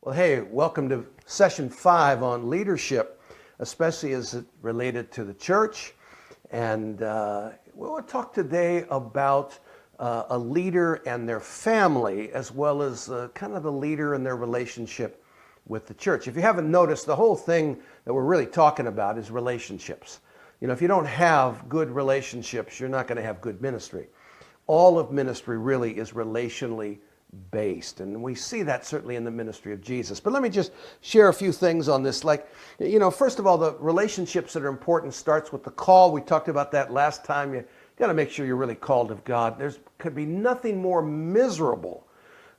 Well, hey, welcome to session 5 on leadership, especially as it related to the church. And we'll talk today about a leader and their family, as well as kind of the leader and their relationship with the church. If you haven't noticed, the whole thing that we're really talking about is relationships. You know, if you don't have good relationships, you're not going to have good ministry. All of ministry really is relationally based. And we see that certainly in the ministry of Jesus. But let me just share a few things on this. Like, you know, first of all, the relationships that are important starts with the call. We talked about that last time. You got to make sure you're really called of God. There could be nothing more miserable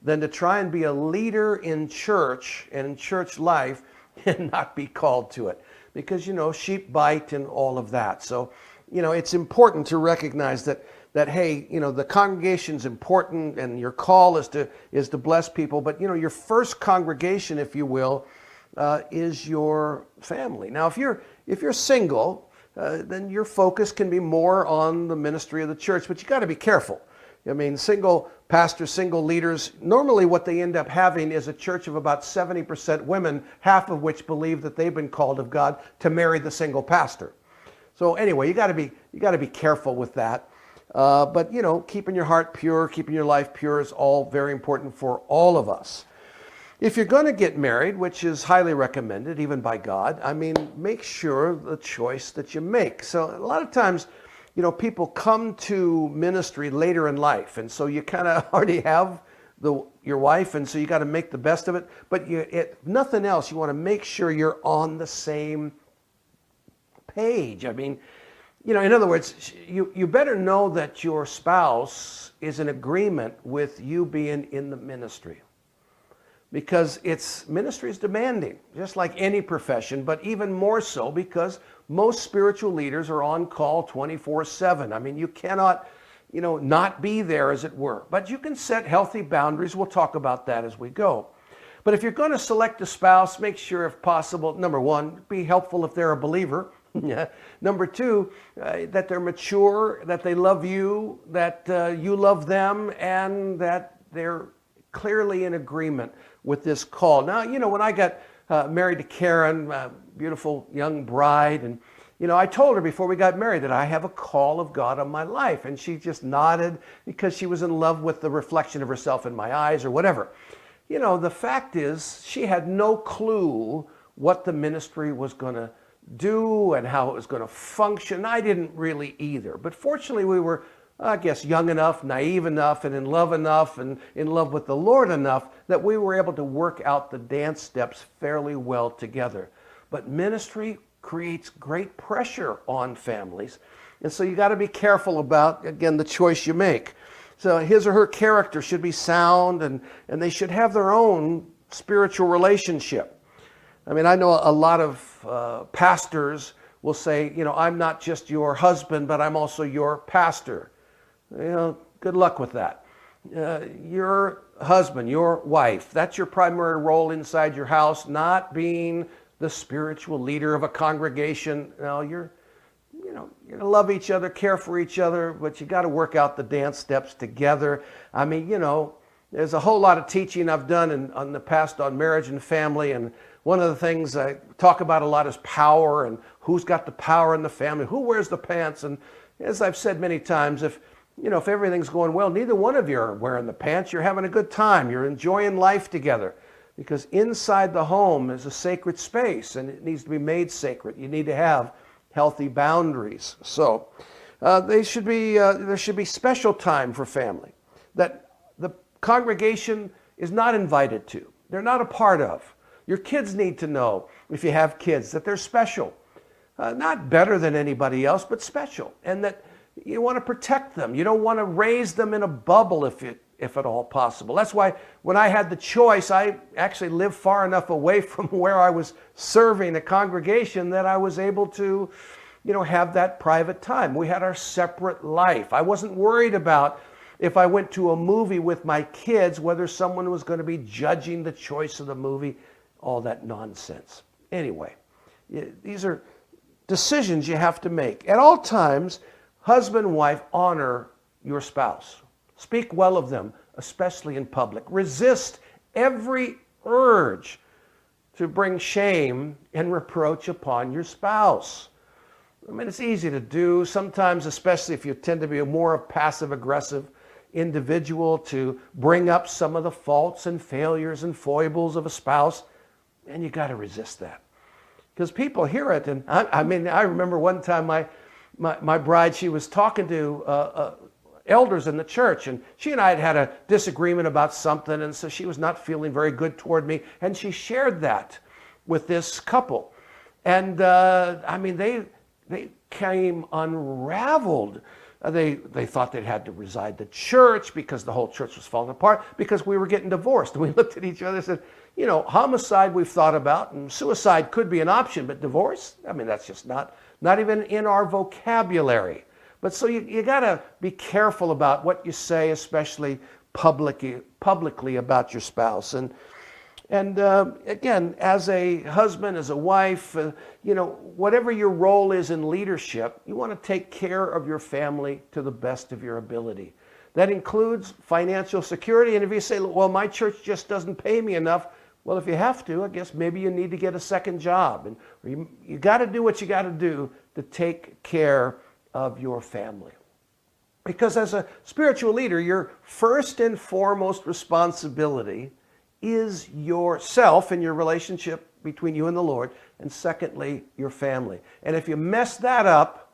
than to try and be a leader in church and in church life and not be called to it. Because, you know, sheep bite and all of that. So, you know, it's important to recognize that hey, you know, the congregation's important and your call is to bless people, but you know, your first congregation, if you will, is your family. Now, if you're single, then your focus can be more on the ministry of the church, but you got to be careful. I mean, single pastors, single leaders, normally what they end up having is a church of about 70% women, half of which believe that they've been called of God to marry the single pastor. So anyway, you got to be careful with that. But, you know, keeping your heart pure, keeping your life pure is all very important for all of us. If you're going to get married, which is highly recommended, even by God, I mean, make sure the choice that you make. So a lot of times, you know, people come to ministry later in life, and so you kind of already have your wife, and so you got to make the best of it. But if nothing else, you want to make sure you're on the same page. I mean, you know, in other words, you better know that your spouse is in agreement with you being in the ministry. Because ministry is demanding, just like any profession, but even more so because most spiritual leaders are on call 24/7. I mean, you cannot, you know, not be there, as it were. But you can set healthy boundaries. We'll talk about that as we go. But if you're going to select a spouse, make sure, if possible, number one, be helpful if they're a believer. Number two, that they're mature, that they love you, that you love them, and that they're clearly in agreement with this call. Now, you know, when I got married to Karen, a beautiful young bride, and, you know, I told her before we got married that I have a call of God on my life, and she just nodded because she was in love with the reflection of herself in my eyes or whatever. You know, the fact is she had no clue what the ministry was going to do and how it was going to function. I didn't really either. But fortunately, we were, I guess, young enough, naive enough, and in love enough, and in love with the Lord enough that we were able to work out the dance steps fairly well together. But ministry creates great pressure on families. And so you got to be careful about, again, the choice you make. So his or her character should be sound, and they should have their own spiritual relationship. I mean, I know a lot of pastors will say, you know, I'm not just your husband, but I'm also your pastor. You know, good luck with that. Your husband, your wife, that's your primary role inside your house, not being the spiritual leader of a congregation. No, you're going to love each other, care for each other, but you got to work out the dance steps together. I mean, you know, there's a whole lot of teaching I've done in the past on marriage and family, and one of the things I talk about a lot is power and who's got the power in the family, who wears the pants. And as I've said many times, if everything's going well, neither one of you are wearing the pants. You're having a good time. You're enjoying life together. Because inside the home is a sacred space, and it needs to be made sacred. You need to have healthy boundaries. So there should be special time for family that the congregation is not invited to. They're not a part of. Your kids need to know, if you have kids, that they're special. Not better than anybody else, but special. And that you want to protect them. You don't want to raise them in a bubble if at all possible. That's why when I had the choice, I actually lived far enough away from where I was serving a congregation that I was able to, you know, have that private time. We had our separate life. I wasn't worried about if I went to a movie with my kids, whether someone was going to be judging the choice of the movie. All that nonsense. Anyway, these are decisions you have to make. At all times, husband and wife, honor your spouse. Speak well of them, especially in public. Resist every urge to bring shame and reproach upon your spouse. I mean, it's easy to do sometimes, especially if you tend to be a more passive-aggressive individual, to bring up some of the faults and failures and foibles of a spouse, and you got to resist that. Because people hear it, and I remember one time my bride, she was talking to elders in the church, and she and I had had a disagreement about something, and so she was not feeling very good toward me, and she shared that with this couple. And they came unraveled. They thought they'd had to reside the church because the whole church was falling apart because we were getting divorced. And we looked at each other and said, you know, homicide we've thought about, and suicide could be an option, but divorce? I mean, that's just not even in our vocabulary. But so you got to be careful about what you say, especially publicly about your spouse. And again, as a husband, as a wife, whatever your role is in leadership, you want to take care of your family to the best of your ability. That includes financial security. And if you say, well, my church just doesn't pay me enough, well, if you have to, I guess maybe you need to get a second job. And you got to do what you got to do to take care of your family. Because as a spiritual leader, your first and foremost responsibility is yourself and your relationship between you and the Lord, and secondly, your family. And if you mess that up,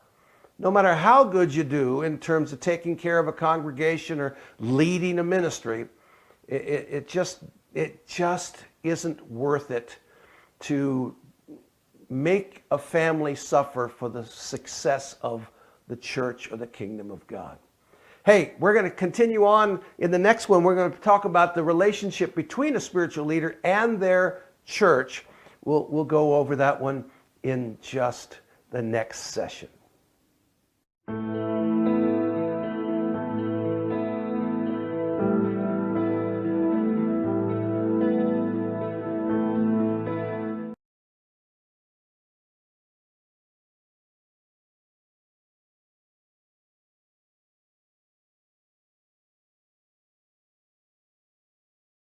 no matter how good you do in terms of taking care of a congregation or leading a ministry, it just isn't worth it to make a family suffer for the success of the church or the kingdom of God. Hey, we're going to continue on in the next one. We're going to talk about the relationship between a spiritual leader and their church. We'll go over that one in just the next session.